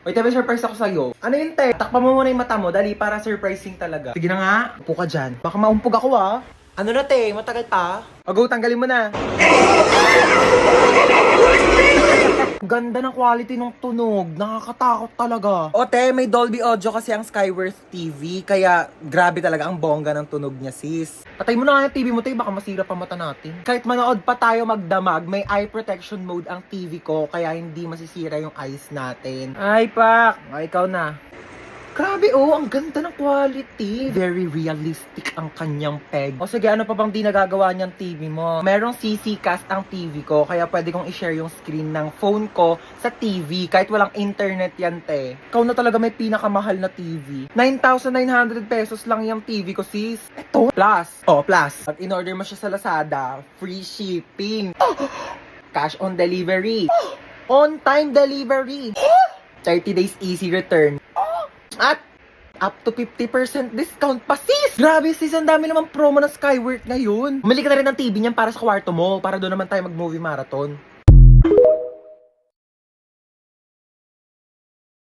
Wait, may surprise ako sa'yo. Ano yun, te? Takpan mo muna yung mata mo, dali, para surprising talaga. Sige na nga, upo ka dyan. Baka maumpog ako, ah. Ano na, te? Matagal pa? O, go, tanggalin mo na. Ganda ng quality ng tunog. Nakakatakot talaga. O, te, may Dolby Audio kasi ang Skyworth TV. Kaya, grabe talaga ang bongga ng tunog niya, sis. Patay mo na nga yung TV mo, te. Baka masira pa mata natin. Kahit manood pa tayo magdamag, may eye protection mode ang TV ko. Kaya hindi masisira yung eyes natin. Ay, pak! Ay, ikaw na. Grabe, oh, ang ganda ng quality. Very realistic ang kanyang peg. O sige, ano pa bang di nagagawa niyang TV mo? Merong CC cast ang TV ko, kaya pwede kong i-share yung screen ng phone ko sa TV, kahit walang internet yan, te. Ikaw na talaga may pinakamahal na TV. 9,900 pesos lang yung TV ko, sis. Eto, plus. Oh, plus. Pag in-order mo siya sa Lazada, free shipping. Cash on delivery. On-time delivery. 30 days easy return. At up to 50% discount pa, sis! Grabe, sis, ang dami naman promo ng Skyworth ngayon. Bumili ka na rin ng TV niyan para sa kwarto mo, para doon naman tayo mag-movie marathon.